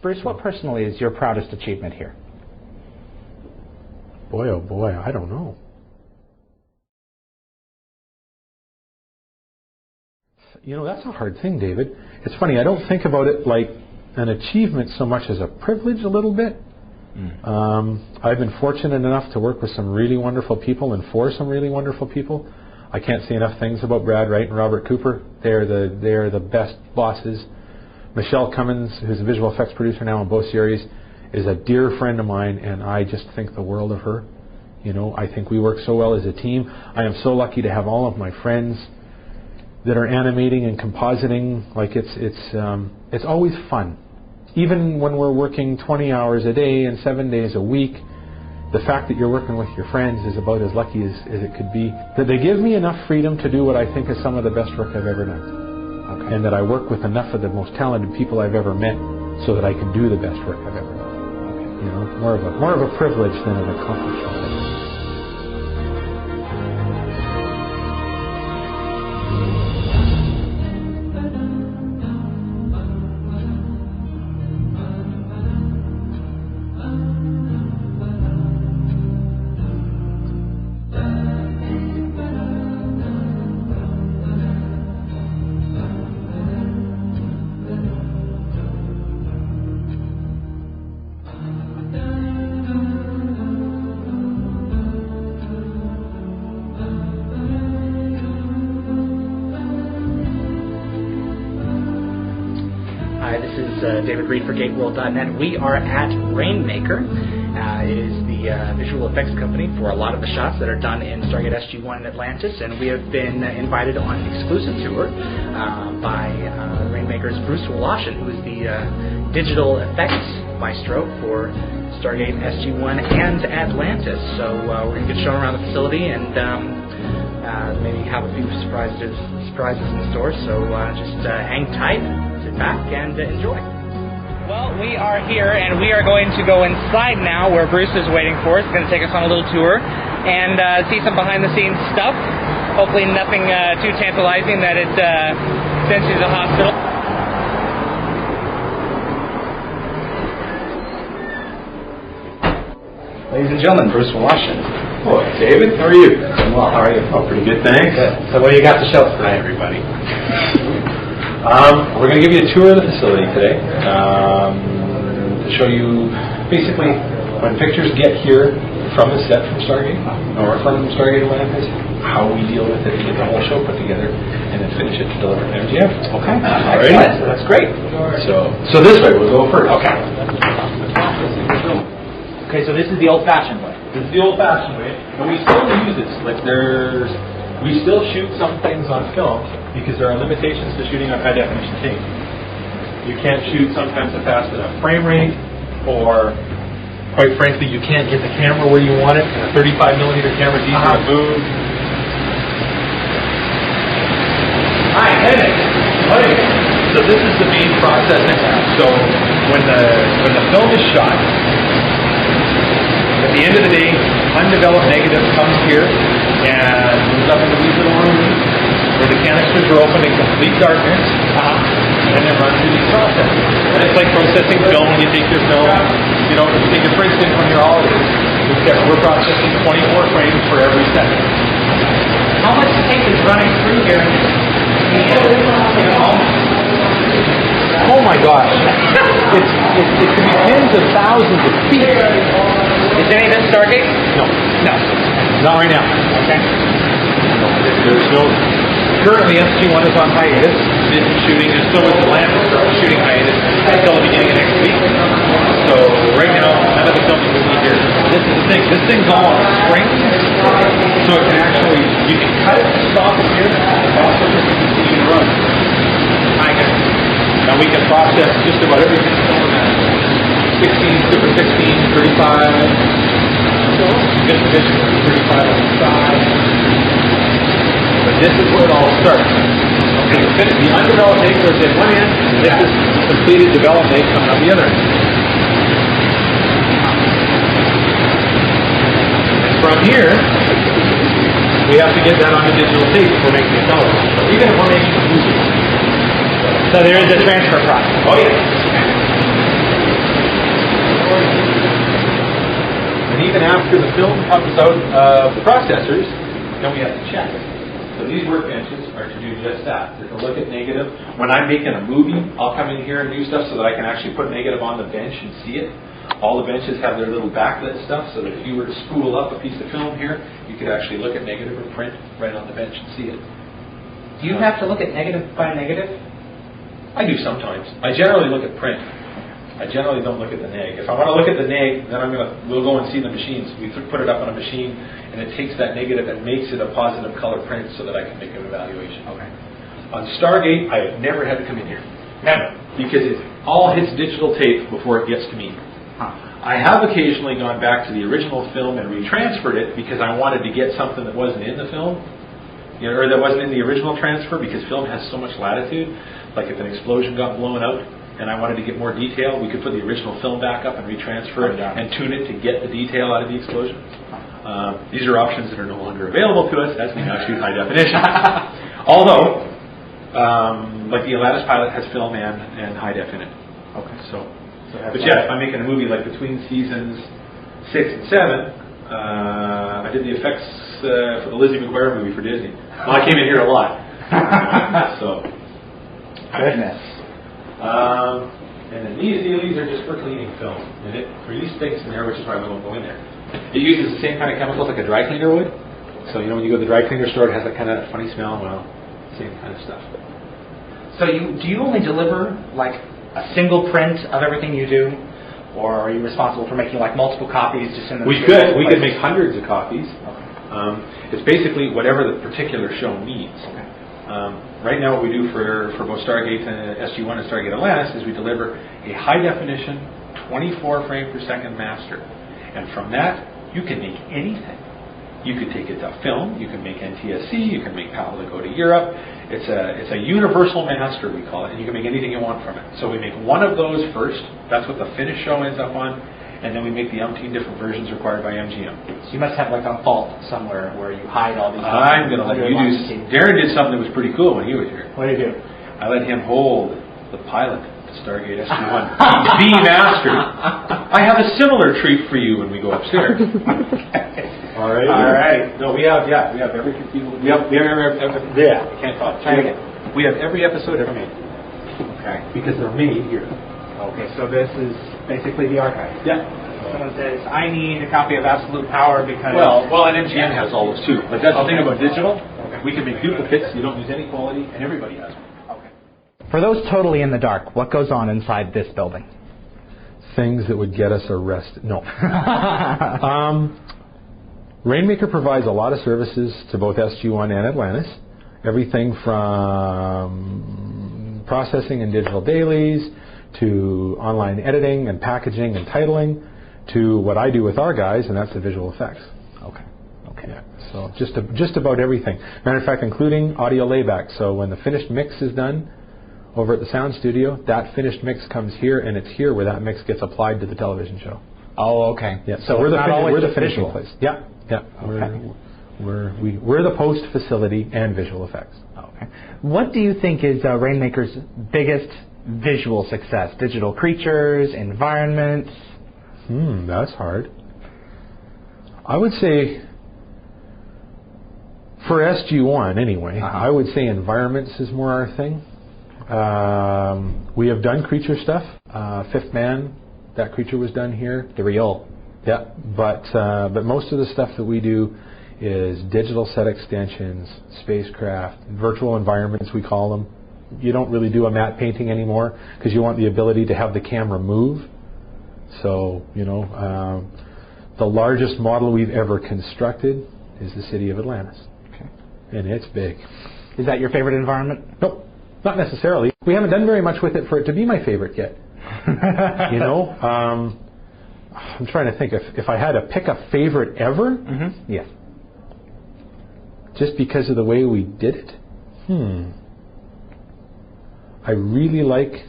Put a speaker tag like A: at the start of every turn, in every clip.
A: Bruce, what personally is your proudest achievement here?
B: Boy, oh boy, I don't know. You know, that's a hard thing, David. It's funny, I don't think about it like an achievement so much as a privilege a little bit. I've been fortunate enough to work with some really wonderful people and for some really wonderful people. I can't say enough things about Brad Wright and Robert Cooper. They're the best bosses. Michelle Cummins, who's a visual effects producer now on both series, is a dear friend of mine, and I just think the world of her. You know, I think we work so well as a team. I am so lucky to have all of my friends that are animating and compositing. Like it's always fun. Even when we're working 20 hours a day and 7 days a week, the fact that you're working with your friends is about as lucky as it could be. That they give me enough freedom to do what I think is some of the best work I've ever done. Okay. And that I work with enough of the most talented people I've ever met so that I can do the best work I've ever done. Okay. You know, more of a privilege than an accomplishment.
A: David Reed for GateWorld.net. We are at Rainmaker. It is the visual effects company for a lot of the shots that are done in Stargate SG-1 in Atlantis, and we have been invited on an exclusive tour by Rainmaker's Bruce Woloshyn, who is the digital effects maestro for Stargate SG-1 and Atlantis. So we're going to get shown around the facility and maybe have a few surprises in the store. So just hang tight, sit back, and enjoy. Well, we are here, and we are going to go inside now where Bruce is waiting for us. He's going to take us on a little tour and see some behind-the-scenes stuff. Hopefully nothing too tantalizing that it sends you to the hospital. Ladies and gentlemen, Bruce Woloshyn.
B: Hello, David. How are you?
A: I'm well. How are you?
B: Oh, pretty good, thanks.
A: Good. So what do you got to show us tonight, everybody?
B: We're going to give you a tour of the facility today to show you basically when pictures get here from the set from Stargate or from Stargate Atlantis, how we deal with it to get the whole show put together and then finish it to deliver to MGM.
A: Okay.
B: All right.
A: So that's great.
B: So this way, we'll go first.
A: Okay. Okay, so this is the old-fashioned way.
B: This is the old-fashioned way, and we still use it. Like we still shoot some things on film because there are limitations to shooting on high-definition tape. You can't shoot sometimes at fast enough frame rate, or quite frankly, you can't get the camera where you want it. And a 35mm camera is easier to move. Hi, Henning. So this is the main processing lab. So when the film is shot, at the end of the day, undeveloped negative comes here and moves up into these little rooms where the canisters are open in complete darkness, and then run through these processes. And it's like processing film when you take your film, you take your prints in from your holidays. We're processing 24 frames for every second.
A: How much tape is running through here?
B: Oh my gosh. It can be tens of thousands of feet.
A: Is any of this Stargate?
B: No. Not right now.
A: Okay.
B: There's no. Currently, SG-1 is on hiatus. It's shooting, and so is Atlantis. They're shooting hiatus until the beginning of next week. So right now, none of the filming will be here. This is the thing. This thing's all on springs, so it can actually you can cut it, stop it here, and also just continue to run. Now we can process just about everything from 16, Super 16, 35. So you get the vision of 35 on the side. But this is where it all starts. Okay, the undeveloped egg goes in one end, and this is completed developed egg coming on the other end. And from here, we have to get that onto digital tape if we're making a television. Even if we're making a movie.
A: So there is a transfer process.
B: Oh yeah. even after the film comes out of the processors, then we have to check it. So these workbenches are to do just that, to look at negative. When I'm making a movie, I'll come in here and do stuff so that I can actually put negative on the bench and see it. All the benches have their little backlit stuff, so that if you were to spool up a piece of film here, you could actually look at negative or print right on the bench and see it.
A: Do you have to look at negative by negative?
B: I do sometimes. I generally look at print. I generally don't look at the neg. If I want to look at the neg, then we'll go and see the machines. We put it up on a machine, and it takes that negative and makes it a positive color print so that I can make an evaluation.
A: Okay.
B: On Stargate, I have never had to come in here. Never. Because it all hits digital tape before it gets to me. I have occasionally gone back to the original film and retransferred it because I wanted to get something that wasn't in the film, or that wasn't in the original transfer, because film has so much latitude. Like if an explosion got blown out and I wanted to get more detail, we could put the original film back up and retransfer it and tune it to get the detail out of the explosion. These are options that are no longer available to us as we now shoot high definition. Although, like the Atlantis pilot has film and high def in it. Okay, but yeah, if I'm making a movie like between seasons 6 and 7, I did the effects for the Lizzie McGuire movie for Disney. Well, I came in here a lot.
A: Goodness.
B: And then these are just for cleaning film. And it release space in there, which is why we won't go in there. It uses the same kind of chemicals like a dry cleaner would. So when you go to the dry cleaner store, it has that kind of funny smell. Well, same kind of stuff.
A: So do you only deliver like a single print of everything you do, or are you responsible for making like multiple copies? Just in the
B: we could make hundreds of copies. Okay. It's basically whatever the particular show needs. Okay. Right now, what we do for both Stargate and SG-1 and Stargate Atlantis is we deliver a high definition 24 frame per second master, and from that you can make anything. You could take it to film, you can make NTSC, you can make PAL to go to Europe. It's a universal master, we call it, and you can make anything you want from it. So we make one of those first. That's what the finished show ends up on. And then we make the umpteen different versions required by MGM.
A: So you must have like a vault somewhere where you hide all these.
B: I'm going to let you do. Darren did something that was pretty cool when he was here.
A: What did he do?
B: I let him hold the pilot to Stargate SG-1. Be mastered. I have a similar treat for you when we go upstairs. All right.
A: All right.
B: No, we have every we have I can't talk.
A: Try it again.
B: We have every episode ever made.
A: Okay.
B: Because they're made here.
A: Okay, so this is basically the archive.
B: Yeah.
A: Someone says, I need a copy of Absolute Power because...
B: Well, and MGM has all those too. But that's the thing about digital. Okay. We can make duplicates, you don't lose any quality, and everybody has one.
A: Okay. For those totally in the dark, what goes on inside this building?
B: Things that would get us arrested. No. Rainmaker provides a lot of services to both SG-1 and Atlantis. Everything from processing and digital dailies, to online editing and packaging and titling, to what I do with our guys, and that's the visual effects.
A: Okay.
B: Yeah. So just about everything. Matter of fact, including audio layback. So when the finished mix is done over at the sound studio, that finished mix comes here, and it's here where that mix gets applied to the television show.
A: Oh, okay.
B: Yeah. So we're the finishing place. Yeah. Okay. We're the post facility and visual effects.
A: Okay. What do you think is Rainmaker's biggest visual success? Digital creatures, environments?
B: That's hard. I would say, for SG-1 anyway, I would say environments is more our thing. We have done creature stuff. Fifth Man, that creature was done here.
A: The Riol.
B: Yeah, but most of the stuff that we do is digital set extensions, spacecraft, virtual environments we call them. You don't really do a matte painting anymore because you want the ability to have the camera move. So, the largest model we've ever constructed is the city of Atlantis.
A: Okay.
B: And it's big.
A: Is that your favorite environment?
B: Nope, not necessarily. We haven't done very much with it for it to be my favorite yet. I'm trying to think if I had to pick a favorite ever.
A: Mm-hmm. Yes.
B: Just because of the way we did it. I really like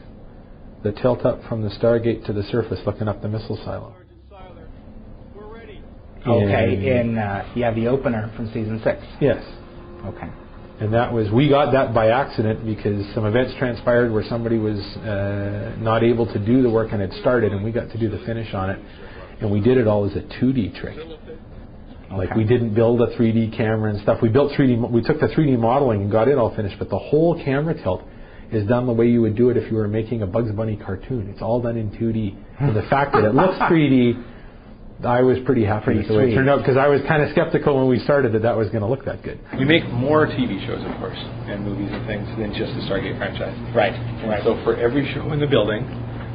B: the tilt up from the Stargate to the surface, looking up the missile silo.
A: Okay, the opener from season 6.
B: Yes.
A: Okay.
B: And we got that by accident because some events transpired where somebody was not able to do the work and had started, and we got to do the finish on it. and we did it all as a 2D trick. Like we didn't build a 3D camera and stuff. We built 3D. We took the 3D modeling and got it all finished. But the whole camera tilt is done the way you would do it if you were making a Bugs Bunny cartoon. It's all done in 2D. So the fact that it looks 3D, I was pretty happy with the way it turned out, because I was kind of skeptical when we started that was going to look that good.
C: We make more TV shows, of course, and movies and things than just the Stargate franchise.
A: Right.
C: So for every show in the building,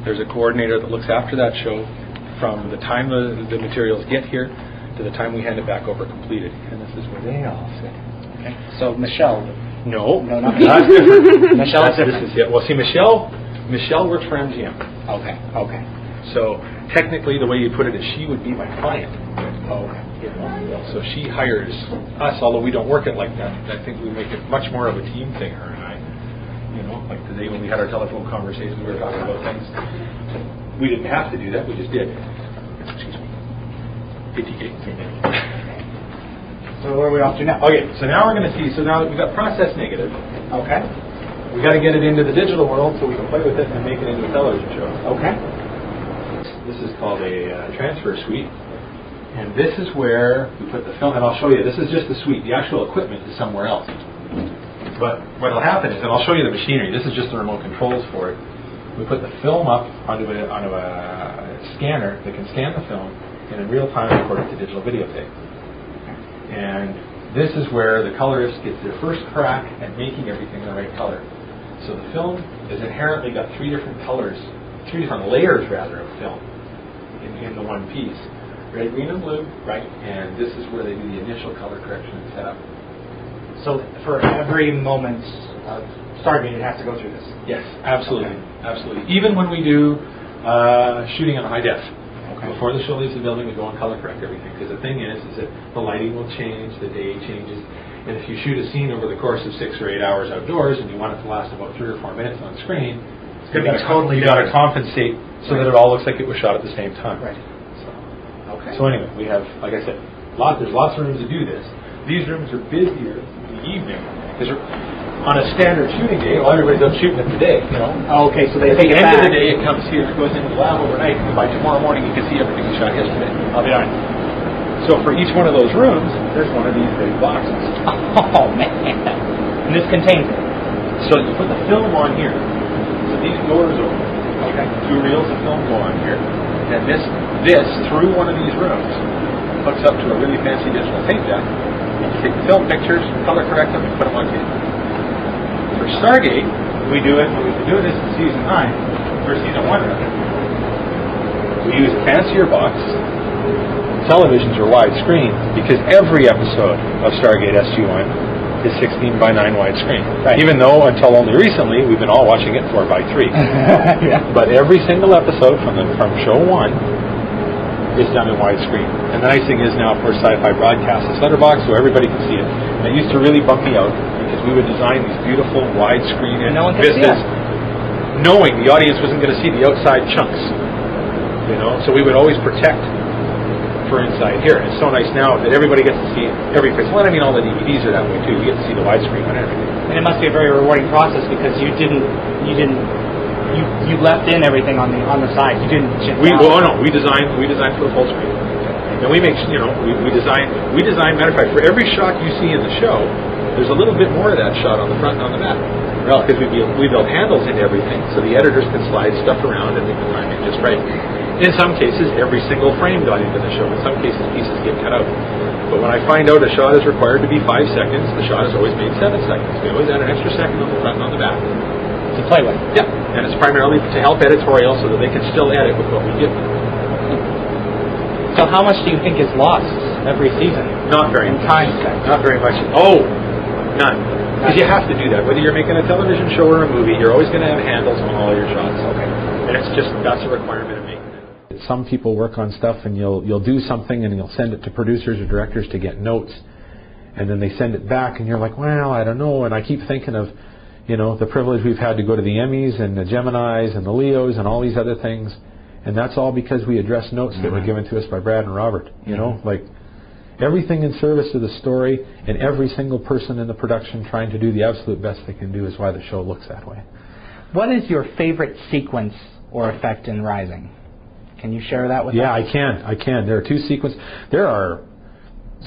C: there's a coordinator that looks after that show from the time the materials get here to the time we hand it back over completed. And this is where they all sit.
A: Okay. So Michelle.
C: No,
A: not
C: that's different.
A: Michelle's different.
C: Well, see, Michelle works for MGM.
A: Okay.
C: So technically, the way you put it is she would be my client.
A: Okay.
C: So she hires us, although we don't work it like that. I think we make it much more of a team thing, her and I. Like today when we had our telephone conversation, we were talking about things. We didn't have to do that, we just did. Excuse me. ATK.
A: So where are we off to now?
C: Okay, so now we're going to see, so now we've got process negative.
A: Okay.
C: We got to get it into the digital world so we can play with it and make it into a television show.
A: Okay.
C: This is called a transfer suite. And this is where we put the film, and I'll show you, this is just the suite. The actual equipment is somewhere else. But what will happen is, and I'll show you the machinery, this is just the remote controls for it. We put the film up onto a scanner that can scan the film and in real time record it to digital videotape. And this is where the colorist gets their first crack at making everything the right color. So the film is inherently got three different layers rather of film in the one piece. Red, green, and blue.
A: Right.
C: And this is where they do the initial color correction and setup.
A: So for every moment of Stargate, it has to go through this?
C: Yes, absolutely. Okay. Absolutely. Even when we do shooting on high def. Before the show leaves the building, we go and color correct everything. Because the thing is that the lighting will change, the day changes, and if you shoot a scene over the course of 6 or 8 hours outdoors, and you want it to last about 3 or 4 minutes on screen,
A: it's going to be totally
C: you got to compensate so that it all looks like it was shot at the same time.
A: Right.
C: So anyway, we have, like I said, there's lots of rooms to do this. These rooms are busier in the evening because on a standard shooting day, everybody's up shooting it today,
A: Okay, so they
C: at
A: take
C: the
A: it
C: end
A: back.
C: of the day, it comes here, it goes into the lab overnight, and by tomorrow morning you can see everything you shot yesterday.
A: I'll be darned.
C: So for each one of those rooms, there's one of these big boxes.
A: Oh, man. And this contains it.
C: So you put the film on here. So these doors open. Okay. 2 reels of film go on here. And this through one of these rooms, hooks up to a really fancy digital tape deck. And you take the film pictures, color correct them, and put them on tape. For Stargate, we've been doing this in season 9, or season 1 rather. We use a fancier box. Televisions are widescreen because every episode of Stargate SG-1 is 16 by 9 widescreen.
A: Right.
C: Even though until only recently we've been all watching it 4 by 3.
A: Yeah.
C: But every single episode from show 1 is done in widescreen. And the nice thing is now, of course, Sci-Fi broadcasts this letterbox so everybody can see it. And it used to really bump me out because we would design these beautiful widescreen
A: and no one could see
C: vistas, knowing the audience wasn't going to see the outside chunks. So we would always protect for inside here. And it's so nice now that everybody gets to see every pixel. And I mean, all the DVDs are that way too. You get to see the widescreen on everything.
A: And it must be a very rewarding process because you left in everything on the side. You didn't.
C: We designed for the full screen. And we make we design. Matter of fact, for every shot you see in the show, there's a little bit more of that shot on the front and on the back. Really? Because we build handles into everything, so the editors can slide stuff around and make the timing just right. In some cases, every single frame got into the show. In some cases, pieces get cut out. But when I find out a shot is required to be 5 seconds, the shot is always made 7 seconds. We always add an extra second on the front and on the back.
A: To play with.
C: Yeah, and it's primarily to help editorial so that they can still edit with what we give them.
A: So how much do you think is lost every season?
C: Not very much.
A: Time spent.
C: Not very much. Oh, none. Because you have to do that. Whether you're making a television show or a movie, you're always going to have handles on all your shots. Okay. And that's a requirement of making it.
B: Some people work on stuff and you'll do something and you'll send it to producers or directors to get notes, and then they send it back and you're like, well, I don't know. And I keep thinking of, the privilege we've had to go to the Emmys and the Geminis and the Leos and all these other things, and that's all because we addressed notes that were given to us by Brad and Robert. Like everything in service of the story, and every single person in the production trying to do the absolute best they can do is why the show looks that way.
A: What is your favorite sequence or effect in Rising? Can you share that with us?
B: Yeah, I can. There are two sequences. There are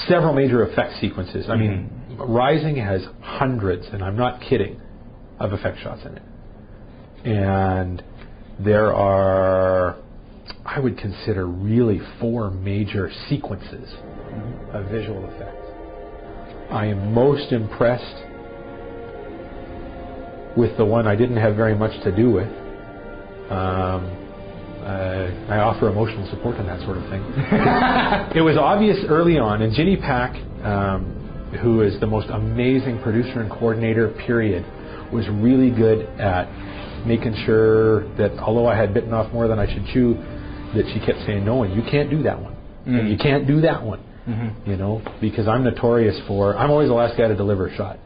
B: several major effect sequences. I mean, Rising has hundreds, and I'm not kidding, of effect shots in it. And there are, I would consider, really 4 major sequences of visual effects. I am most impressed with the one I didn't have very much to do with. I offer emotional support on that sort of thing. It was obvious early on, and Ginny Pack, who is the most amazing producer and coordinator, period, was really good at making sure that although I had bitten off more than I should chew, that she kept saying, no, and you can't do that one. And you can't do that one. You know, because I'm notorious for, I'm always the last guy to deliver a shot.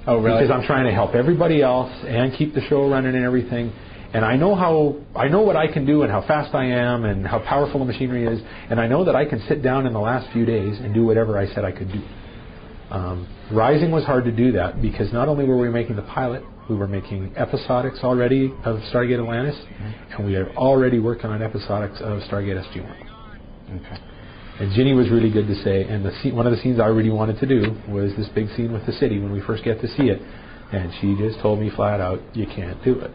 A: Oh, really?
B: Because I'm trying to help everybody else and keep the show running and everything. And I know what I can do and how fast I am and how powerful the machinery is. And I know that I can sit down in the last few days and do whatever I said I could do. Rising was hard to do that because not only were we making the pilot, we were making episodics already of Stargate Atlantis, and we are already working on episodics of Stargate SG-1.
A: Okay.
B: And Ginny was really good to say, and one of the scenes I really wanted to do was this big scene with the city when we first get to see it. And she just told me flat out, you can't do it.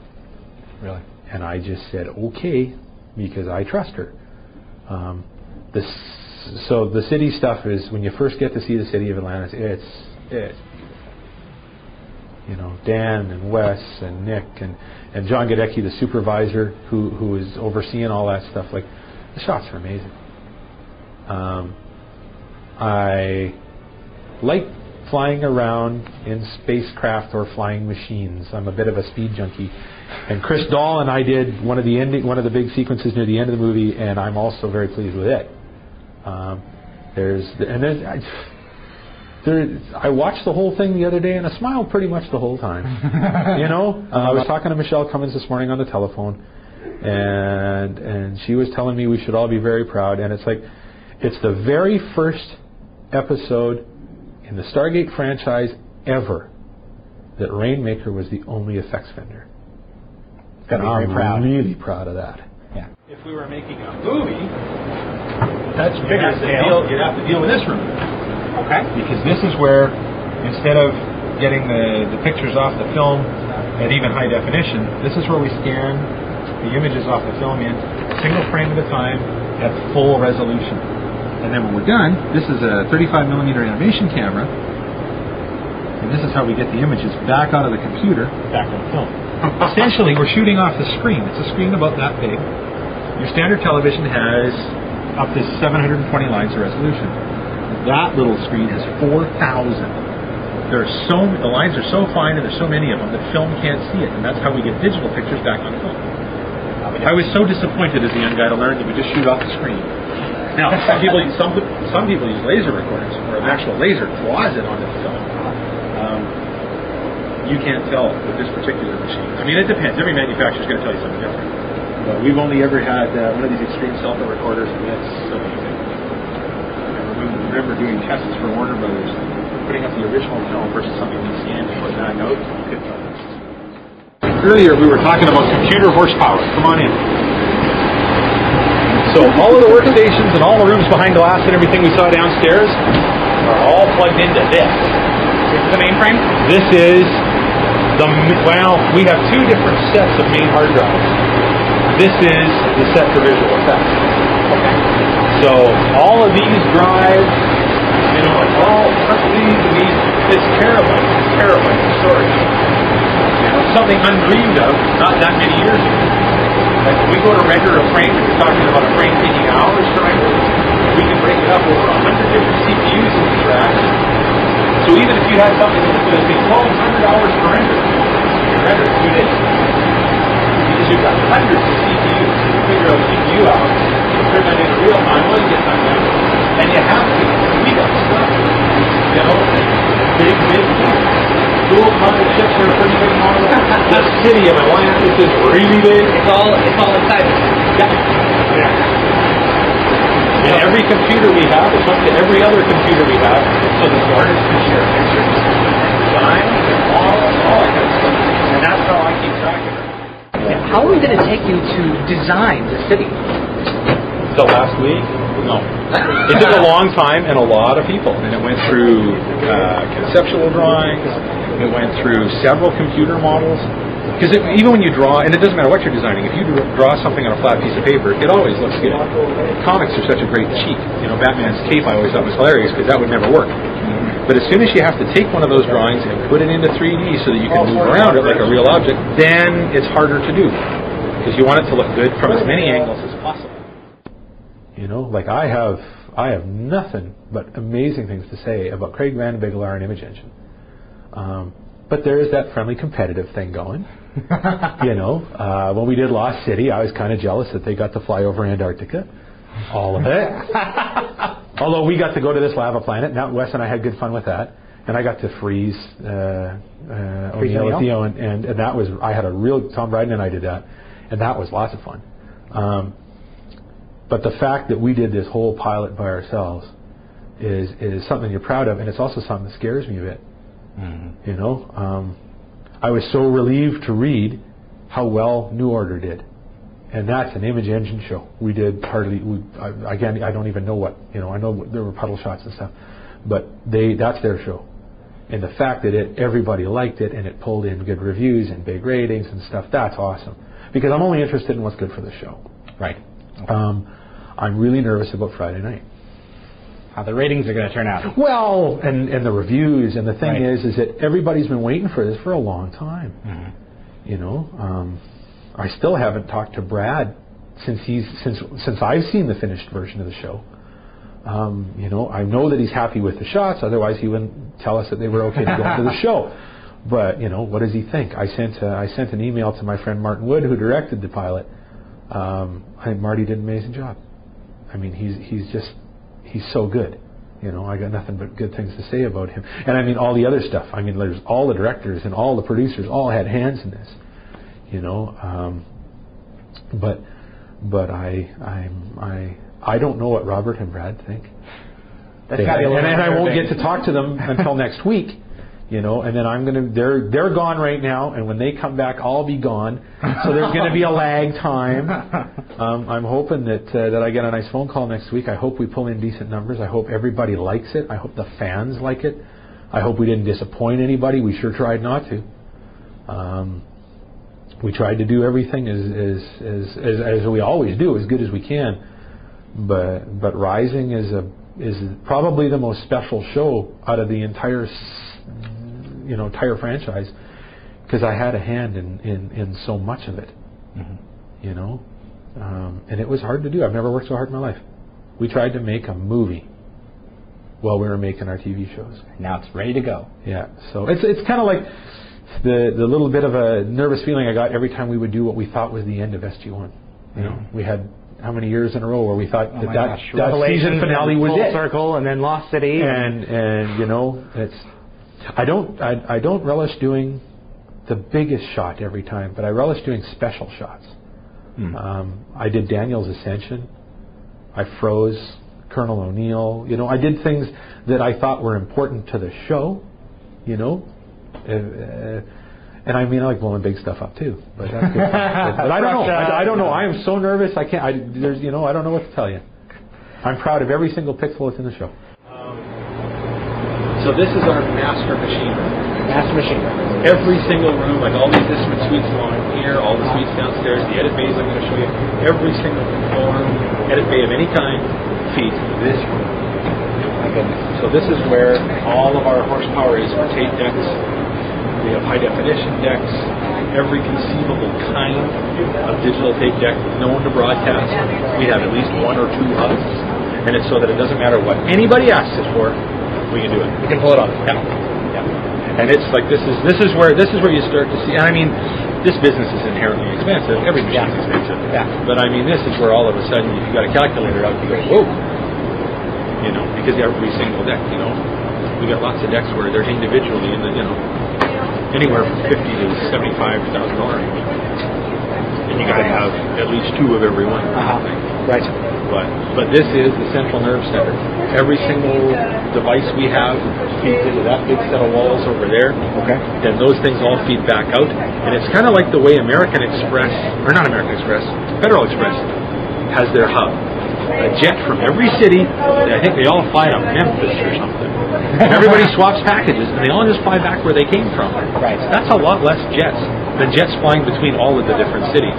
A: Really?
B: And I just said, okay, because I trust her. So the city stuff is, when you first get to see the city of Atlantis, it's you know, Dan and Wes and Nick and John Gadecki, the supervisor who is overseeing all that stuff. Like, the shots are amazing. I like flying around in spacecraft or flying machines. I'm a bit of a speed junkie. And Chris Dahl and I did one of the big sequences near the end of the movie, and I'm also very pleased with it. I watched the whole thing the other day, and I smiled pretty much the whole time. You know, I was talking to Michelle Cummins this morning on the telephone, and she was telling me we should all be very proud. And it's like, it's the very first episode in the Stargate franchise ever that Rainmaker was the only effects vendor. And I'm really proud of that.
A: Yeah.
C: If we were making a movie,
A: that's bigger scale.
C: You'd have to deal with this room.
A: Okay.
C: Because this is where, instead of getting the pictures off the film at even high definition, this is where we scan the images off the film in single frame at a time at full resolution. And then when we're done, this is a 35 millimeter animation camera, and this is how we get the images back out of the computer, back on film. Essentially, we're shooting off the screen. It's a screen about that big. Your standard television has up to 720 lines of resolution. That little screen has 4,000. The lines are so fine and there's so many of them that film can't see it, and that's how we get digital pictures back on film. I was so disappointed as a young guy to learn that we just shoot off the screen. Now, some people use laser recorders, or an actual laser draws it onto the film. You can't tell with this particular machine. I mean, it depends. Every manufacturer's going to tell you something different. But we've only ever had one of these extreme selfie recorders, and it's amazing. I remember doing tests for Warner Brothers, putting up the original film versus something we scanned and putting that out. You couldn't tell the difference. Earlier, we were talking about computer horsepower. Come on in. So all of the workstations and all the rooms behind glass and everything we saw downstairs are all plugged into this.
A: This is the mainframe?
C: This is we have 2 different sets of main hard drives. This is the set for visual effects.
A: Okay.
C: So all of these drives, you know, all these, it's terabytes. It's terabytes of storage. You know, something undreamed of not that many years ago. Like when we go to render a frame, and we're talking about a frame taking hours to render, we can break it up over 100 different CPUs in these racks. So even if you had something that was going to take 1,200 hours to render, you can render it 2 days. Because you've got hundreds of CPUs, you figure out CPU hours, you turn that into real time, well, you get time down. And you have to. We got stuff. You know, big dual mounted chips are a pretty big model. The city of Atlantis is really big.
A: It's all inside.
C: Yeah. And every computer we have is hooked to every other computer we have, so the artists can share pictures, design, all that kind of stuff. And that's how I keep track of it.
A: How long did it take you to design the city?
C: until last week. No. It took a long time and a lot of people. And it went through conceptual drawings. It went through several computer models. Because even when you draw, and it doesn't matter what you're designing, if you draw something on a flat piece of paper, it always looks good. Comics are such a great cheat. Batman's cape I always thought was hilarious because that would never work. But as soon as you have to take one of those drawings and put it into 3D so that you can move around it like a real object, then it's harder to do. Because you want it to look good from as many angles as possible.
B: Like I have nothing but amazing things to say about Craig Van Bigelaar and Image Engine. But there is that friendly competitive thing going. When we did Lost City, I was kind of jealous that they got to fly over Antarctica. All of it. Although we got to go to this lava planet. Now Wes and I had good fun with that. And I got to freeze O'Neill, and that was, I had a real, Tom Bryden and I did that. And that was lots of fun. But the fact that we did this whole pilot by ourselves is something you're proud of, and it's also something that scares me a bit. I was so relieved to read how well New Order did, and that's an Image Engine show. We did hardly. I don't even know what. I know there were puddle shots and stuff, but that's their show. And the fact that everybody liked it and it pulled in good reviews and big ratings and stuff, that's awesome. Because I'm only interested in what's good for the show.
A: Right.
B: Okay. I'm really nervous about Friday night.
A: How the ratings are going to turn out.
B: Well, and the reviews, and the thing is that everybody's been waiting for this for a long time. I still haven't talked to Brad since I've seen the finished version of the show. I know that he's happy with the shots, otherwise he wouldn't tell us that they were okay to go to the show. But what does he think? I sent an email to my friend Martin Wood, who directed the pilot. I think Marty did an amazing job. I mean, he's so good. I got nothing but good things to say about him. And I mean, all the other stuff. I mean, there's all the directors and all the producers all had hands in this. But I don't know what Robert and Brad think.
A: And I
B: won't get to talk to them until next week. And then they're gone right now, and when they come back, I'll be gone. So there's going to be a lag time. I'm hoping that I get a nice phone call next week. I hope we pull in decent numbers. I hope everybody likes it. I hope the fans like it. I hope we didn't disappoint anybody. We sure tried not to. We tried to do everything as we always do, as good as we can. But Rising is probably the most special show out of the entire franchise, because I had a hand in so much of it. And it was hard to do. I've never worked so hard in my life. We tried to make a movie while we were making our TV shows.
A: Now it's ready to go.
B: Yeah. So it's kind of like the little bit of a nervous feeling I got every time we would do what we thought was the end of SG1. We had how many years in a row where we thought that season finale was it.
A: Circle, and then Lost City,
B: and it's. I don't relish doing the biggest shot every time, but I relish doing special shots. I did Daniel's Ascension. I froze Colonel O'Neill. I did things that I thought were important to the show. And I mean, I like blowing big stuff up too, but that's good. But I don't know. I don't know. I am so nervous. I can't. I don't know what to tell you. I'm proud of every single pixel that's in the show.
C: So this is our master machine room.
A: Master machine room.
C: Every single room, like all these instrument suites along here, all the suites downstairs, the edit bays I'm going to show you, every single control room, edit bay of any kind, feeds this room.
A: My goodness.
C: So this is where all of our horsepower is for tape decks. We have high definition decks, every conceivable kind of digital tape deck known to broadcast. We have at least one or two of, and it's so that it doesn't matter what anybody asks us for. We can do it.
A: We can pull it off.
C: Yeah. And it's like this is where you start to see. And I mean, this business is inherently expensive. Every machine's expensive.
A: Yeah.
C: But I mean, this is where all of a sudden you got a calculator out. You go, whoa. Because every single deck. We got lots of decks where there's individually in the anywhere from $50,000 to $75,000 range. And you got to have at least two of every one.
A: Right.
C: But this is the central nerve center. Every single device we have feeds into that big set of walls over there.
A: Okay.
C: Then those things all feed back out. And it's kind of like the way American Express, or not American Express, Federal Express has their hub. a jet from every city. I think they all fly to Memphis or something. Everybody swaps packages, and they all just fly back where they came from.
A: Right.
C: That's a lot less jets than jets flying between all of the different cities.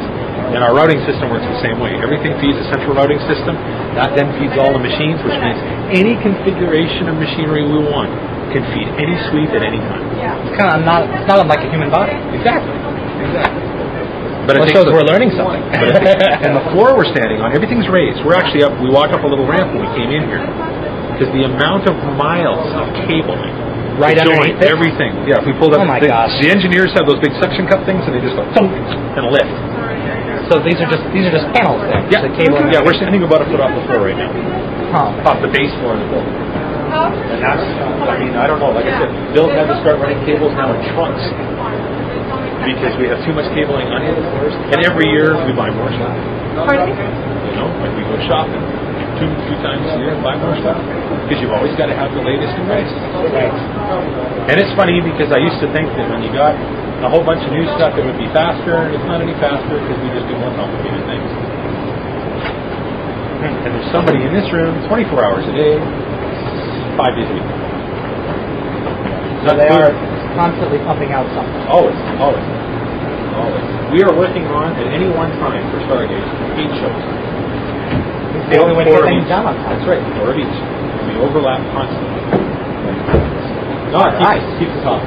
C: And our routing system works the same way. Everything feeds a central routing system. That then feeds all the machines, which means any configuration of machinery we want can feed any suite at any time.
A: It's kind of it's not unlike a human body.
C: Exactly. But
A: it shows we're learning something.
C: And the floor we're standing on, everything's raised. We're actually up. We walked up a little ramp when we came in here because the amount of miles of cabling,
A: right underneath
C: everything. Yeah, if we pulled up.
A: Oh my gosh!
C: The engineers have those big suction cup things, and they just go thump and lift.
A: So these are just panels then.
C: Yeah,
A: the cable.
C: Yeah, we're standing about a foot off the floor right now. Off the base floor of the building. And that's, I don't know. Like I said, Bill's had to start running cables now in trunks because we have too much cabling under the floors. And every year we buy more stuff. Like we go shopping two times a year and buy more stuff because you've always got to have the latest and greatest.
A: Right.
C: And it's funny because I used to think that when you got a whole bunch of new stuff, it would be faster, and it's not any faster because we just do more complicated things. And there's somebody in this room 24 hours a day, 5 days a week.
A: So they are constantly pumping out something.
C: Always. We are working on, at any one time for Stargate, 8 shows.
A: They only went 4 things down on time.
C: That's right, 4 of each. We overlap constantly. No, it keeps us on.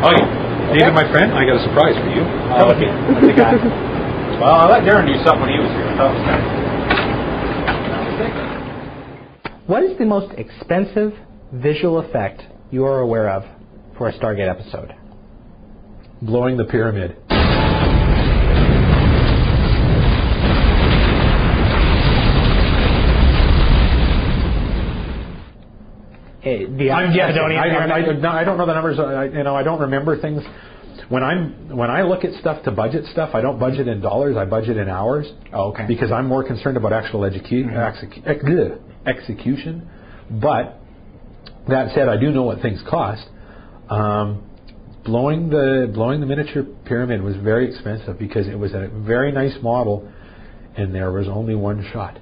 C: Oh, yeah. David, my friend, I got a surprise for you.
A: Oh, okay. What's the guy?
C: Well, I let Darren do something when he was here.
A: What is the most expensive visual effect you are aware of for a Stargate episode?
B: Blowing the pyramid.
A: I
B: don't know the numbers. I don't remember things. When I look at stuff to budget stuff, I don't budget in dollars. I budget in hours.
A: Oh, okay.
B: Because I'm more concerned about actual execution. But that said, I do know what things cost. Blowing the miniature pyramid was very expensive because it was a very nice model, and there was only one shot.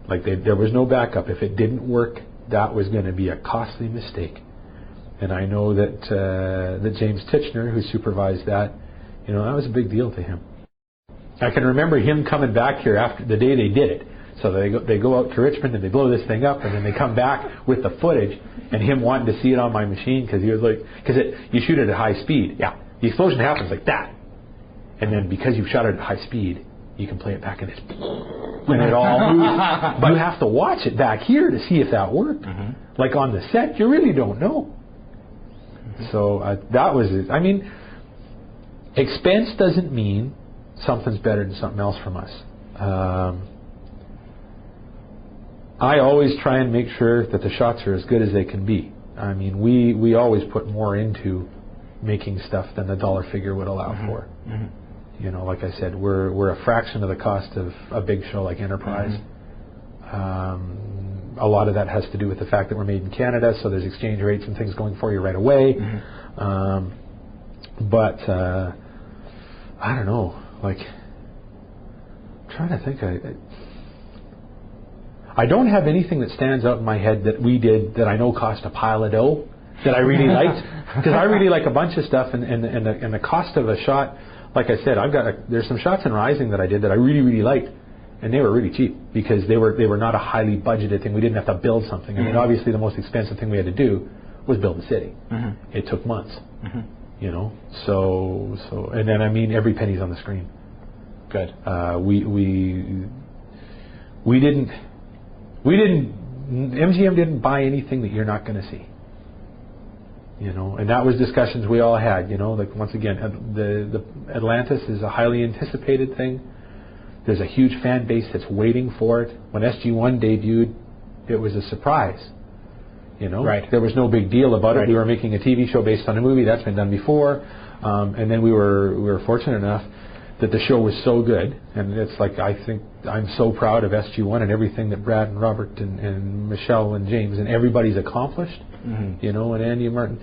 B: There was no backup. If it didn't work, that was going to be a costly mistake. And I know that James Titchener, who supervised that, that was a big deal to him. I can remember him coming back here after the day they did it. So they go out to Richmond and they blow this thing up, and then they come back with the footage, and him wanting to see it on my machine because he was you shoot it at high speed. Yeah, the explosion happens like that, and then because you shot it at high speed, you can play it back and it's when it all moves. But you have to watch it back here to see if that worked. Mm-hmm. Like on the set, you really don't know. Mm-hmm. So that was it. Expense doesn't mean something's better than something else from us. I always try and make sure that the shots are as good as they can be. We always put more into making stuff than the dollar figure would allow mm-hmm. for. Mm-hmm. Like I said, we're a fraction of the cost of a big show like Enterprise. Mm-hmm. A lot of that has to do with the fact that we're made in Canada, so there's exchange rates and things going for you right away. Mm-hmm. But I don't know. I'm trying to think. I don't have anything that stands out in my head that we did that I know cost a pile of dough that I really liked, because I really like a bunch of stuff, and the cost of a shot. Like I said, there's some shots in Rising that I did that I really, really liked, and they were really cheap because they were not a highly budgeted thing. We didn't have to build something. Mm-hmm. Obviously the most expensive thing we had to do was build the city. Mm-hmm. It took months. Mm-hmm. So and then every penny's on the screen.
A: Good.
B: We didn't MGM didn't buy anything that you're not going to see. And that was discussions we all had. Once again, the Atlantis is a highly anticipated thing. There's a huge fan base that's waiting for it. When SG-1 debuted, it was a surprise.
A: Right.
B: There was no big deal about
A: right.
B: it. We were making a TV show based on a movie that's been done before, and then we were fortunate enough that the show was so good, and it's I think I'm so proud of SG-1 and everything that Brad and Robert and Michelle and James and everybody's accomplished. Mm-hmm. And Andy and Martin,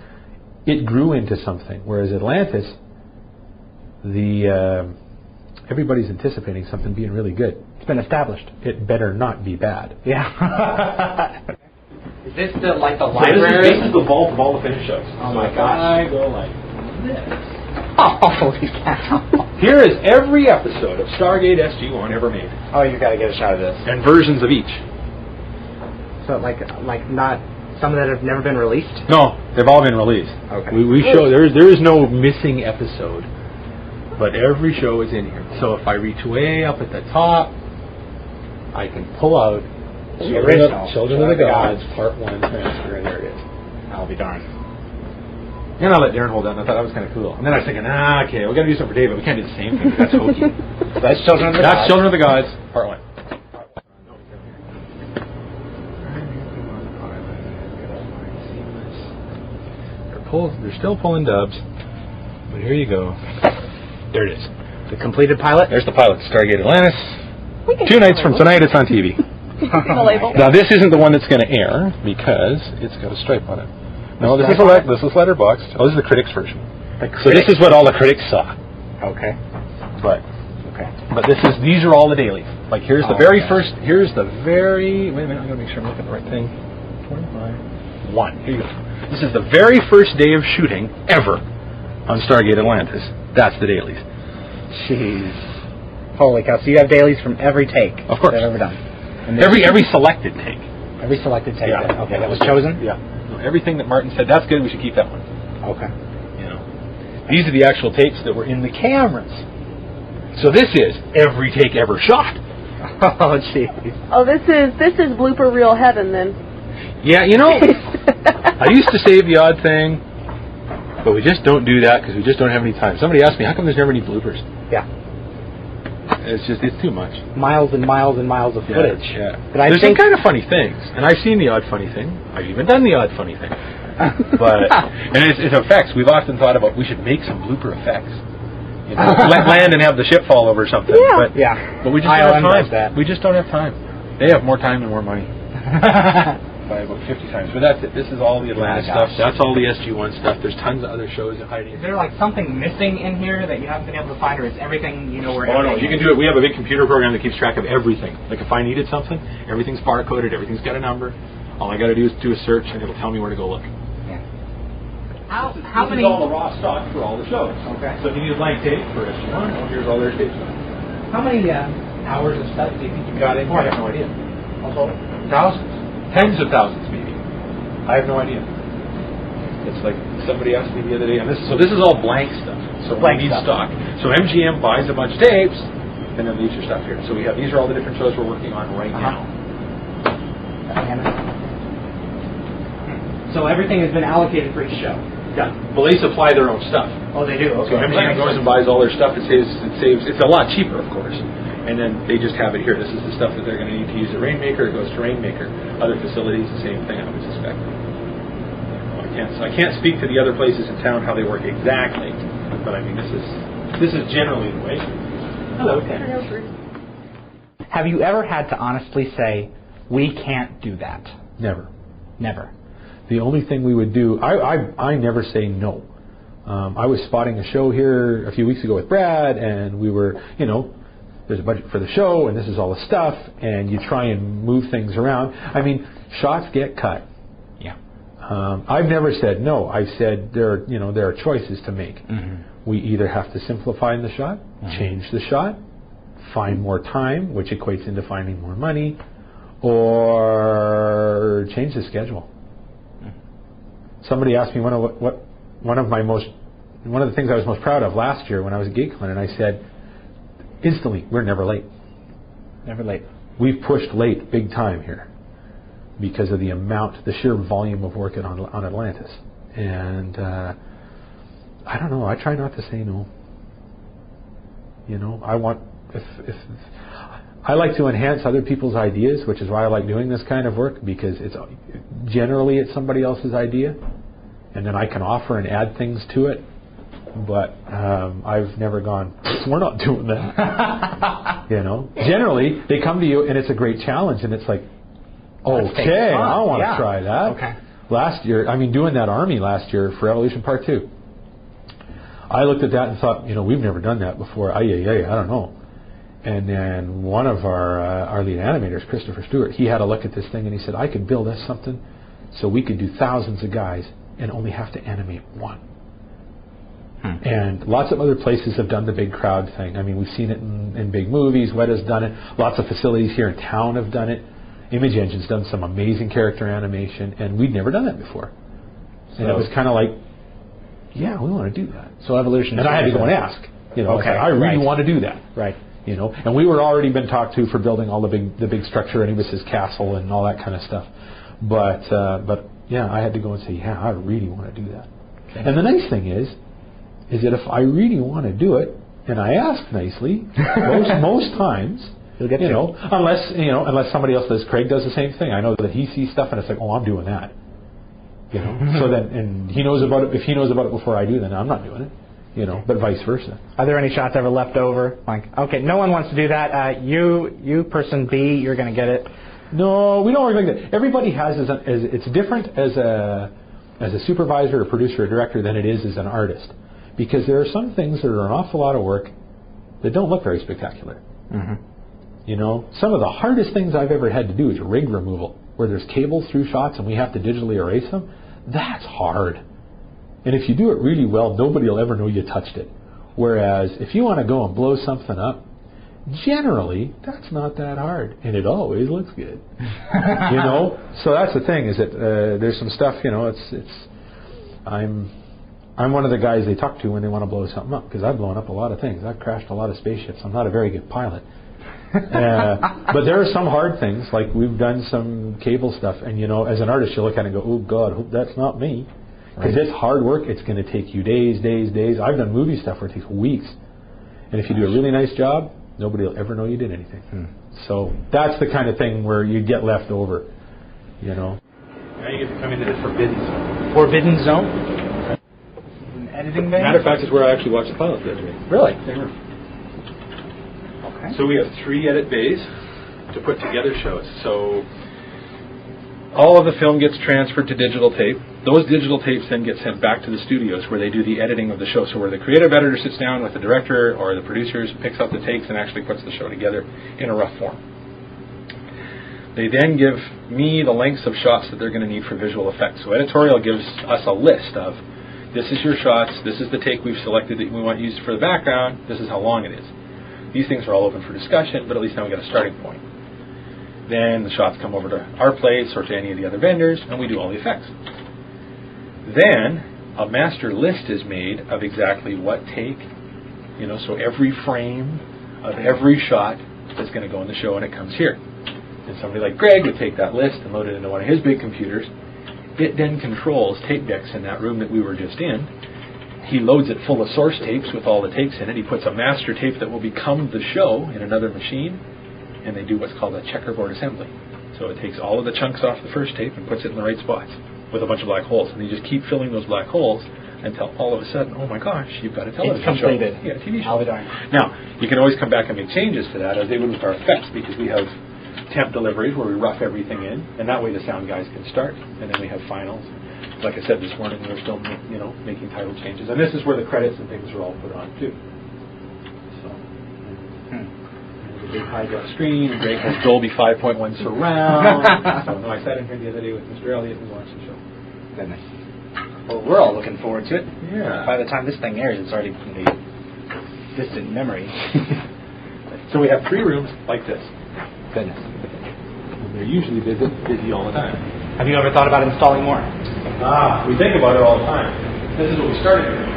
B: it grew into something. Whereas Atlantis, the everybody's anticipating something being really good.
A: It's been established.
B: It better not be bad.
A: Yeah. Is this the
C: So
A: library?
C: this is the vault of all the finished shows.
A: Oh my gosh.
C: I go like this.
A: Oh, holy cow.
C: Here is every episode of Stargate SG-1 ever made.
A: Oh, you got to get a shot of this.
C: And versions of each.
A: So like not some that have never been released?
C: No, they've all been released.
A: Okay.
C: We show there is no missing episode, but every show is in here. So if I reach way up at the top, I can pull out
A: The original.
C: Children of the Gods, Part 1 transfer, and there it is.
A: I'll be darned.
C: And I let Darren hold that, and I thought that was kind of cool. And then I was thinking, okay, we got to do something for David. We can't do the same thing. That's hokey.
A: That's Children of the Gods.
C: That's Children of the Gods, Part 1. They're still pulling dubs, but here you go. There it is.
A: The completed pilot?
C: There's the pilot, Stargate Atlantis. 2 nights from tonight, it's on TV.
D: The label.
C: Now, this isn't the one that's going to air because it's got a stripe on it. No, this is letterboxed. Oh, this is the critics version. So this is what all the critics saw.
A: Okay.
C: But these are all the dailies. Like here's the very first. Here's the very. Wait a minute, I'm going to make sure I'm looking at the right thing. 25. Here you go. This is the very first day of shooting ever on Stargate Atlantis. That's the dailies.
A: Jeez. Holy cow. So you have dailies from every take
C: Of course.
A: they've ever done. And
C: Every selected take.
A: Every selected take.
C: Yeah.
A: That was chosen?
C: Yeah. Everything that Martin said, that's good, we should keep that one.
A: Okay.
C: You know. These are the actual tapes that were in the cameras. So this is every take ever shot.
A: Oh, jeez.
D: Oh, this is blooper reel heaven then.
C: Yeah, you know, I used to save the odd thing, but we just don't do that because we just don't have any time. Somebody asked me, how come there's never any bloopers?
A: Yeah.
C: It's too much.
A: Miles and miles and miles of footage.
C: Yeah.
A: But
C: there's some kind of funny things, and I've seen the odd funny thing. I've even done the odd funny thing. And it's effects. We've often thought about we should make some blooper effects. You know, land and have the ship fall over or something.
D: Yeah.
C: But we just don't have time. We just don't have time. They have more time and more money. By about 50 times. But that's it. This is all the Atlantis stuff. That's all the SG-1 stuff. There's tons of other shows hiding.
A: Is there like something missing in here that you haven't been able to find, or is everything where?
C: Oh no, you can do it. We have a big computer program that keeps track of everything. Like if I needed something, everything's barcoded. Everything's got a number. All I got to do is do a search, and it'll tell me where to go look.
A: Yeah.
C: How many? This is all the raw stock for all the shows.
A: Okay.
C: So if you need a blank tape for SG-1, here's all their tapes.
A: How many hours of stuff do you think you got in?
C: I have no idea. Thousands. Tens of thousands, maybe. I have no idea. It's like somebody asked me the other day, and this is all blank stuff. So we need stock. So MGM buys a bunch of tapes, and then leaves your stuff here. So these are all the different shows we're working on right now.
D: So everything has been allocated for each show.
C: Yeah. Well, they supply their own stuff.
A: Oh, they do. Okay.
C: So MGM goes and buys all their stuff. It saves. It's a lot cheaper, of course. And then they just have it here. This is the stuff that they're going to need to use at Rainmaker. It goes to Rainmaker. Other facilities, the same thing, I would suspect. I can't speak to the other places in town how they work exactly, but I mean this is generally the way. Hello, Ken.
A: Have you ever had to honestly say, we can't do that?
B: Never.
A: Never.
B: The only thing we would do, I never say no. I was spotting a show here a few weeks ago with Brad, and we were, there's a budget for the show, and this is all the stuff, and you try and move things around. I mean, shots get cut.
A: Yeah.
B: I've never said no. I've said there are choices to make.
A: Mm-hmm.
B: We either have to simplify the shot, change the shot, find more time, which equates into finding more money, or change the schedule. Somebody asked me one of the things I was most proud of last year when I was at GateWorld, and I said, instantly, we're never late.
A: Never late.
B: We've pushed late big time here because of the sheer volume of work on Atlantis. And I don't know. I try not to say no. I want if I like to enhance other people's ideas, which is why I like doing this kind of work, because it's somebody else's idea, and then I can offer and add things to it. But I've never gone, we're not doing that. Generally, they come to you and it's a great challenge, and it's like, okay, I want to try that.
A: Okay.
B: Last year, doing that Army last year for Evolution Part 2, I looked at that and thought, we've never done that before. I don't know. And then one of our lead animators, Christopher Stewart, he had a look at this thing and he said, I could build us something so we could do thousands of guys and only have to animate one. And lots of other places have done the big crowd thing. I mean, we've seen it in big movies. Weta's done it. Lots of facilities here in town have done it. Image Engine's done some amazing character animation, and we'd never done that before. And it was kind of like, yeah, we want to do that.
A: So Evolution.
B: And I had to go and ask. I really want to do that.
A: Right.
B: And we were already been talked to for building all the big structure, Anubis' castle and all that kind of stuff. But yeah, I had to go and say, yeah, I really want to do that. Okay. And the nice thing is that if I really want to do it, and I ask nicely, most times,
A: you'll get
B: unless somebody else does. Craig does the same thing. I know that he sees stuff and it's like, oh, I'm doing that. So then, and he knows about it. If he knows about it before I do, then I'm not doing it. But vice versa.
A: Are there any shots ever left over? Like, okay, no one wants to do that. You person B, you're going to get it.
B: No, we don't work like that. Everybody has it's different as a supervisor, or producer, or director than it is as an artist. Because there are some things that are an awful lot of work that don't look very spectacular. Some of the hardest things I've ever had to do is rig removal, where there's cables through shots and we have to digitally erase them. That's hard. And if you do it really well, nobody will ever know you touched it. Whereas if you want to go and blow something up, generally, that's not that hard. And it always looks good. So that's the thing, is that there's some stuff, I'm one of the guys they talk to when they want to blow something up, because I've blown up a lot of things. I've crashed a lot of spaceships. I'm not a very good pilot. But there are some hard things, like we've done some cable stuff, and as an artist you look at it and go, oh God, hope that's not me. Because it's hard work. It's going to take you days. I've done movie stuff where it takes weeks. And if you do a really nice job, nobody will ever know you did anything. So that's the kind of thing where you get left over, Now you get to come into the forbidden zone.
A: Forbidden zone? Editing bay?
C: Matter of fact, it's where I actually watched the pilot the other day.
A: Really?
C: Yeah. Okay. So we have 3 edit bays to put together shows. So all of the film gets transferred to digital tape. Those digital tapes then get sent back to the studios where they do the editing of the show. So where the creative editor sits down with the director or the producers, picks up the takes, and actually puts the show together in a rough form. They then give me the lengths of shots that they're going to need for visual effects. So editorial gives us a list of, this is your shots, this is the take we've selected that we want used for the background, this is how long it is. These things are all open for discussion, but at least now we've got a starting point. Then the shots come over to our place or to any of the other vendors, and we do all the effects. Then a master list is made of exactly what take, so every frame of every shot that's going to go in the show, and it comes here. And somebody like Greg would take that list and load it into one of his big computers. It then controls tape decks in that room that we were just in. He loads it full of source tapes with all the takes in it. He puts a master tape that will become the show in another machine, and they do what's called a checkerboard assembly. So it takes all of the chunks off the first tape and puts it in the right spots with a bunch of black holes. And they just keep filling those black holes until all of a sudden, oh my gosh, you've got a television show.
A: It's completed.
B: Yeah, a TV show.
A: I'll be darned.
B: Now, you can always come back and make changes to that as they would with our effects, because we have temp deliveries where we rough everything in, and that way the sound guys can start, and then we have finals. Like I said this morning, we're still making title changes, and this is where the credits and things are all put on too. So, there's a big high def screen. Greg has Dolby 5.1 surround. So I sat in here the other day with Mr. Elliott and watched the show.
A: Goodness. Well, we're all looking forward to it.
B: Yeah.
A: By the time this thing airs, it's already going to be distant memory.
B: So we have 3 rooms like this.
A: Goodness.
B: And they're usually busy all the time.
A: Have you ever thought about installing more?
B: We think about it all the time. This is what we started doing.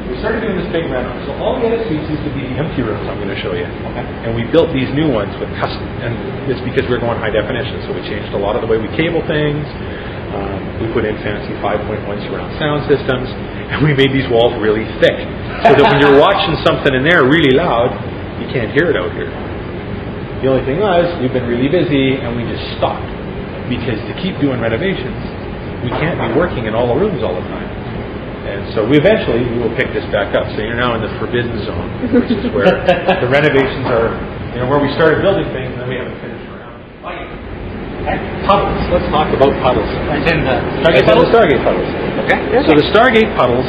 B: We started doing this big reno. So all the edit suites used to be the empty rooms I'm going to show you. Okay. And we built these new ones with custom, and it's because we're going high definition. So we changed a lot of the way we cable things. We put in fancy 5.1 surround sound systems, and we made these walls really thick, so that when you're watching something in there really loud, you can't hear it out here. The only thing was, we've been really busy, and we just stopped, because to keep doing renovations, we can't be working in all the rooms all the time. And so we will pick this back up. So you're now in the forbidden zone, which is where the renovations are, where we started building things, and then we haven't finished around. Puddles. Let's talk about puddles.
A: As in the
B: Stargate puddles? Okay. So the Stargate puddles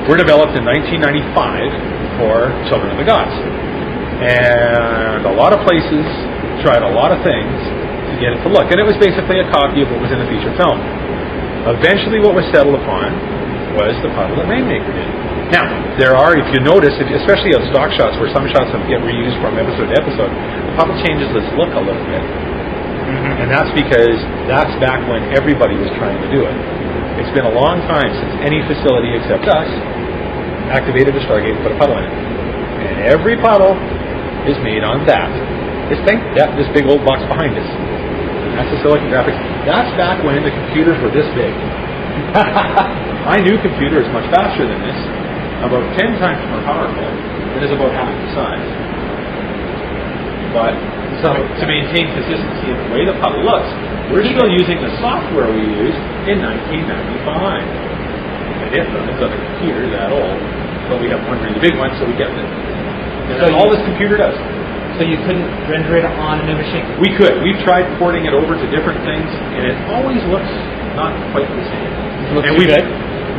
C: were developed in 1995 for Children of the Gods. And a lot of places tried a lot of things to get it to look. And it was basically a copy of what was in the feature film. Eventually what was settled upon was the puddle that Rainmaker did. Now, there are, if you notice, especially of stock shots where some shots get reused from episode to episode, the puddle changes its look a little bit. And that's because that's back when everybody was trying to do it. It's been a long time since any facility except us activated a Stargate and put a puddle in it. And every puddle is made on that.
A: This thing?
C: Yeah, this big old box behind us. That's the silicon graphics. That's back when the computers were this big. My new computer is much faster than this, about 10 times more powerful, and is about half the size. But to maintain consistency in the way the puddle looks, we're still using the software we used in 1995. And it's on a computer that old, but we have one really big one, so we get it. And that's all this computer does.
A: So you couldn't render it on a new machine?
C: We could. We've tried porting it over to different things, and it always looks not quite the same.
A: Does it look too good?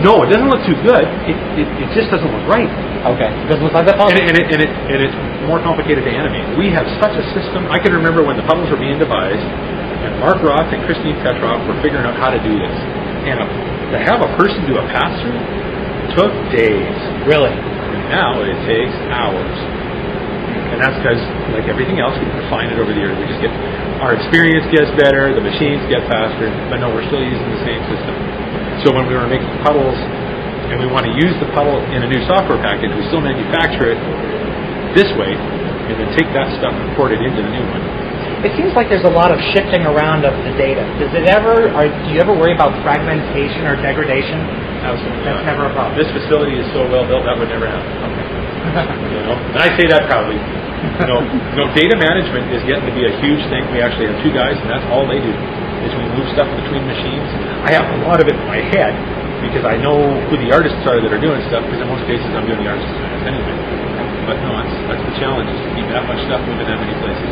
C: No, it doesn't look too good. It just doesn't look right.
A: Okay. It doesn't look like that puzzle?
C: And it's more complicated to animate. We have such a system. I can remember when the puzzles were being devised, and Mark Roth and Christine Petrov were figuring out how to do this. And to have a person do a pass-through took days.
A: Really?
C: And now it takes hours. And that's because, like everything else, we refine it over the years. We just our experience gets better, the machines get faster, but no, we're still using the same system. So when we were making puddles, and we want to use the puddle in a new software package, we still manufacture it this way, and then take that stuff and port it into the new one.
A: It seems like there's a lot of shifting around of the data. Do you ever worry about fragmentation or degradation? That's never a problem.
C: This facility is so well built, that would never happen. Okay. And I say that proudly. Data management is getting to be a huge thing. We actually have 2 guys, and that's all they do, is we move stuff between machines. I have a lot of it in my head, because I know who the artists are that are doing stuff, because in most cases I'm doing the artist designs anyway. But no, that's the challenge, is to keep that much stuff moving that many places.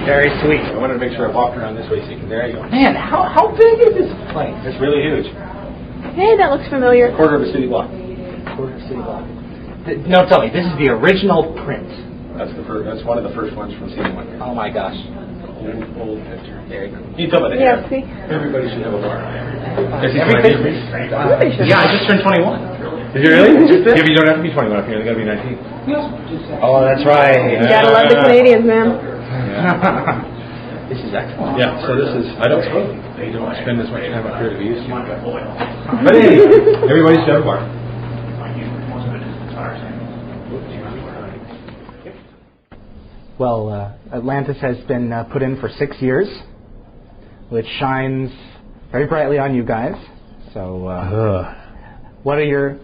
A: Very sweet.
C: I wanted to make sure I walked around this way so you can, there you go.
A: Man, how big is this place?
C: It's really huge.
D: Hey, that looks familiar.
C: Quarter of a city block.
A: Quarter of a city block. No, tell me, this is the original print.
C: That's one of the first ones from season 1.
A: Oh my gosh.
C: Old picture.
A: There you go.
C: You tell me
D: Yeah, see?
C: Everybody should have a bar.
A: Yeah, I just turned 21.
C: Did you really? Yeah, but you don't have to be 21 up here. You got to be 19.
A: Oh, that's right.
D: You gotta love the Canadians, man.
C: Yeah.
A: This is excellent.
C: Yeah, so this is, I don't spend as much time up here as we used to. But hey, everybody should have a bar.
A: Well, Atlantis has been put in for 6 years, which shines very brightly on you guys. So, what are your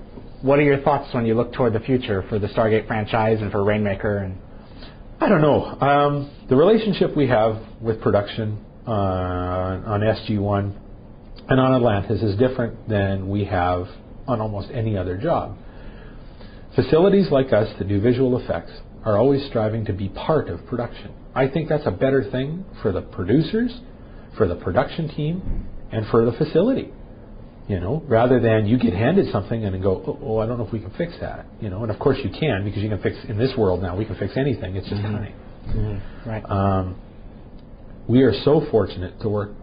A: thoughts when you look toward the future for the Stargate franchise and for Rainmaker? And
B: I don't know. The relationship we have with production on SG-1 and on Atlantis is different than we have on almost any other job. Facilities like us that do visual effects are always striving to be part of production. I think that's a better thing for the producers, for the production team, and for the facility. Rather than you get handed something and then go, oh, I don't know if we can fix that. And of course you can, because you can fix, in this world now, we can fix anything. It's just time.
A: Right.
B: We are so fortunate to work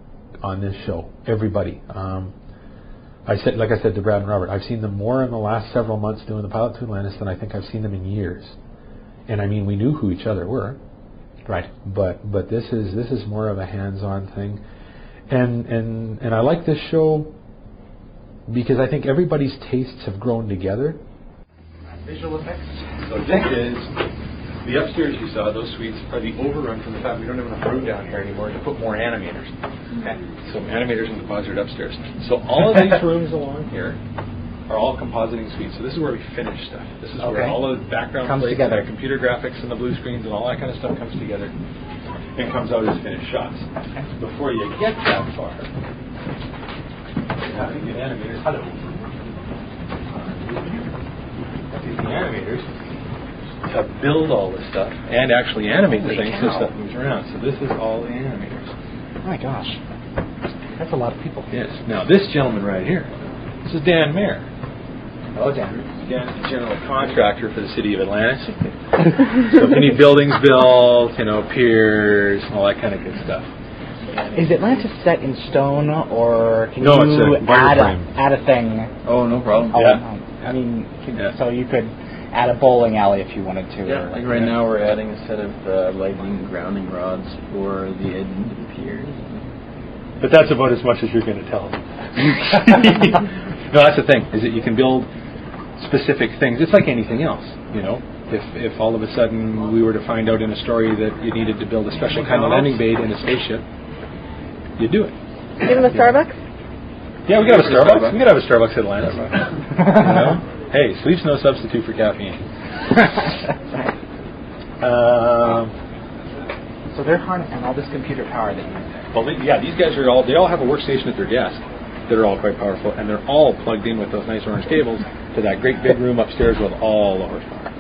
B: on this show, everybody. Like I said to Brad and Robert, I've seen them more in the last several months doing the pilot to Atlantis than I think I've seen them in years. And I mean, we knew who each other were,
A: right?
B: But this is more of a hands-on thing, and I like this show because I think everybody's tastes have grown together.
A: Visual effects.
C: So this is the upstairs you saw. Those suites are the overrun from the fact we don't have enough room down here anymore to put more animators.
A: Okay.
C: So animators and compositors upstairs. So all of these rooms along here are all compositing suites. So this is where we finish stuff. This is where all the background
A: comes
C: plates,
A: together.
C: the computer graphics and the blue screens and all that kind of stuff comes together and comes out as finished shots. Before you get that far, you have to get animators. Hello. The animators to build all this stuff and actually animate the thing so stuff moves around. So this is all the animators.
A: Oh my gosh. That's a lot of people.
C: Yes. Now this gentleman right here, this is Dan Mayer.
A: Hello, Dan.
C: Dan is the general contractor for the city of Atlantis. So if you need buildings built, piers, all that kind of good stuff.
A: Is Atlantis set in stone, or can
C: No,
A: you
C: it's a wireframe.
A: add a thing?
E: Oh, no problem.
A: Oh,
C: Yeah.
A: I mean, so you could add a bowling alley if you wanted to.
E: Yeah, like right now we're adding a set of lightning grounding rods for the end of the piers.
C: But that's about as much as you're going to tell them. No, that's the thing, is that you can build specific things. It's like anything else, If all of a sudden we were to find out in a story that you needed to build a special kind of landing bay in a spaceship, you'd do it.
D: Even the Starbucks?
C: Yeah, we could have a Starbucks. We could have a Starbucks at Atlantis. Hey, sleep's no substitute for caffeine.
A: So they're harnessing all this computer power that you use.
C: Well, these guys they all have a workstation at their desk that are all quite powerful, and they're all plugged in with those nice orange cables to that great big room upstairs with all the horsepower.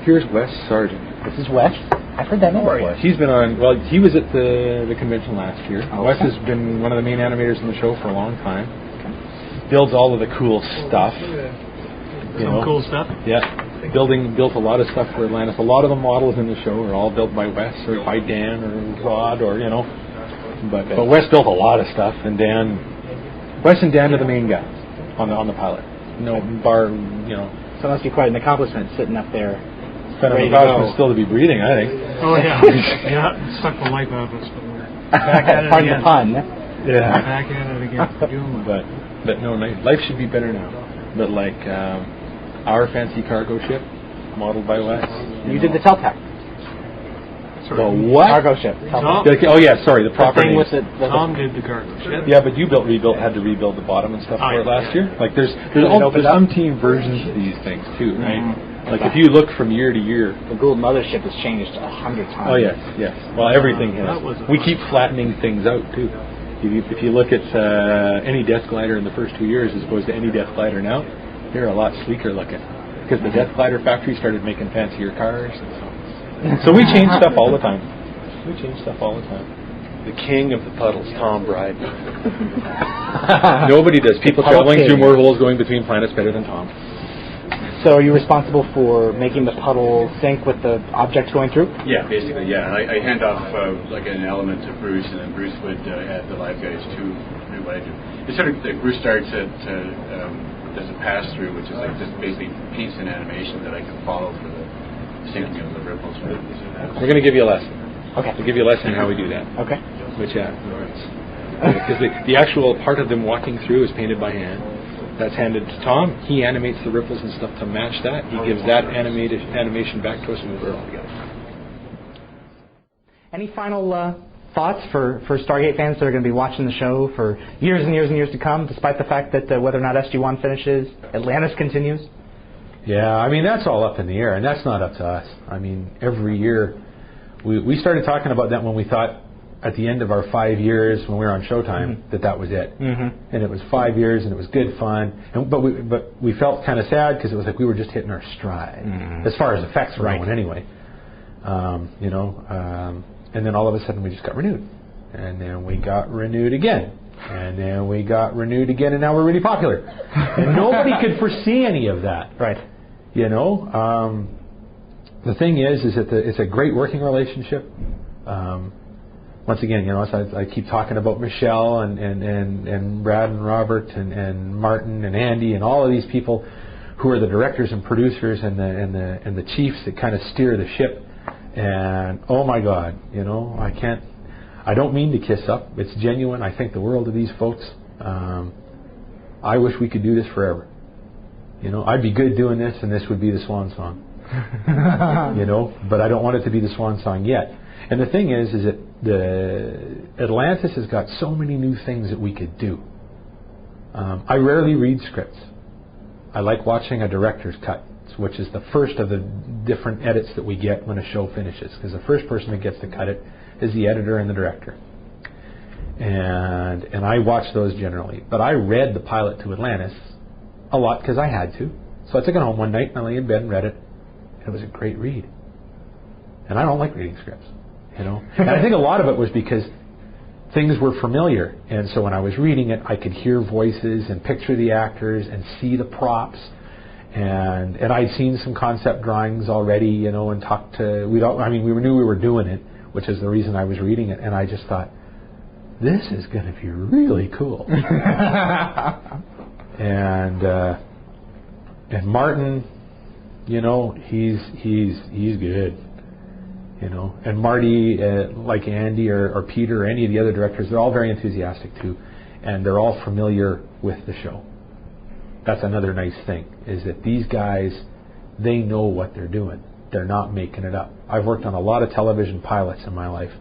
C: Here's Wes Sargent.
A: This is Wes. I've heard that name before.
C: He's been on. Well, he was at the convention last year. Wes has been one of the main animators in the show for a long time. Builds all of the cool stuff.
F: Cool stuff.
C: Yeah, built a lot of stuff for Atlantis. A lot of the models in the show are all built by Wes or by Dan or Rod or But Wes built a lot of stuff, and Wes and Dan are the main guys on the pilot. No bar,
A: So it must be quite an accomplishment sitting up there.
C: Still to be breathing, I think.
F: Oh, yeah. Yeah, it sucked the life out of us, but we're back at it
A: Pardon
F: again.
A: the pun.
C: Yeah.
F: Back at it again. Doing well.
C: But no, life should be better now. But like our fancy cargo ship, modeled by Wes.
A: You did the Teltec.
C: The what?
A: Cargo ship.
F: Tom,
C: Oh yeah, sorry, the proper
A: thing
C: name.
A: with the
F: Tom did the cargo ship.
C: Yeah, but you had to rebuild the bottom and stuff for it last year. Like there's umpteen versions of these things too, right? Like if you look from year to year,
A: The Gould mothership has changed 100 times.
C: oh yes. Well, everything has.
F: That was a
C: We
F: fun
C: keep flattening things out too. If you look at any Death Glider in the first 2 years as opposed to any Death Glider now, they're a lot sleeker looking because the Death Glider factory started making fancier cars. And so we change stuff all the time. The king of the puddles, Tom Bride. Nobody does. People traveling through more holes going between planets better than Tom.
A: So are you responsible for making the puddle sync with the objects going through?
G: Yeah, basically, yeah. I hand off like an element to Bruce, and then Bruce would add the live guys to what I do. It's sort of like Bruce starts at does a pass through, which is like just basically paints an animation that I can follow for the syncing of the ripples.
C: We're going to give you a lesson.
A: Okay.
C: We'll give you a lesson in how we do that.
A: Okay.
C: Which because the actual part of them walking through is painted by hand. That's handed to Tom. He animates the ripples and stuff to match that. He gives that animation back to us, and we put it all together.
A: Any final thoughts for Stargate fans that are going to be watching the show for years and years and years to come, despite the fact that whether or not SG-1 finishes, Atlantis continues?
B: Yeah, I mean, that's all up in the air, and that's not up to us. I mean, every year, we started talking about that when we thought at the end of our 5 years when we were on Showtime that was it. And it was 5 years, and it was good fun. But we felt kind of sad because it was like we were just hitting our stride, as far as effects were going anyway. And then all of a sudden we just got renewed. And then we got renewed again. And then we got renewed again, and now we're really popular. And nobody could foresee any of that.
A: Right.
B: The thing is that it's a great working relationship. Once again, I keep talking about Michelle and Brad and Robert and Martin and Andy and all of these people who are the directors and producers and the chiefs that kind of steer the ship. And oh my God, I don't mean to kiss up. It's genuine. I think the world of these folks. I wish we could do this forever. I'd be good doing this, and this would be the swan song. But I don't want it to be the swan song yet. And the thing is that the Atlantis has got so many new things that we could do. I rarely read scripts. I like watching a director's cut, which is the first of the different edits that we get when a show finishes, because the first person that gets to cut it is the editor and the director. And I watch those generally. But I read the pilot to Atlantis a lot because I had to. So I took it home one night and I lay in bed and read it. And it was a great read. And I don't like reading scripts, And I think a lot of it was because things were familiar. And so when I was reading it, I could hear voices and picture the actors and see the props. And I'd seen some concept drawings already, you know, and talked to, we knew we were doing it, which is the reason I was reading it. And I just thought, this is going to be really cool. And Martin, you know, he's good, you know. And Marty, like Andy or Peter or any of the other directors, they're all very enthusiastic too, and they're all familiar with the show. That's another nice thing, is that these guys, they know what they're doing. They're not making it up. I've worked on a lot of television pilots in my life,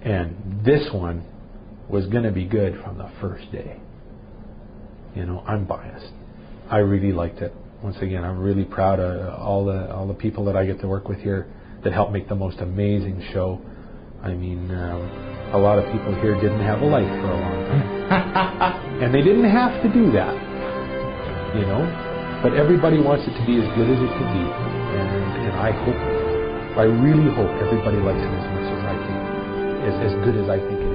B: and this one was going to be good from the first day. You know, I'm biased. I really liked it. Once again, I'm really proud of all the people that I get to work with here that help make the most amazing show. I mean, a lot of people here didn't have a life for a long time. And they didn't have to do that, you know. But everybody wants it to be as good as it can be. And I really hope everybody likes it as much as I think, as good as I think it is.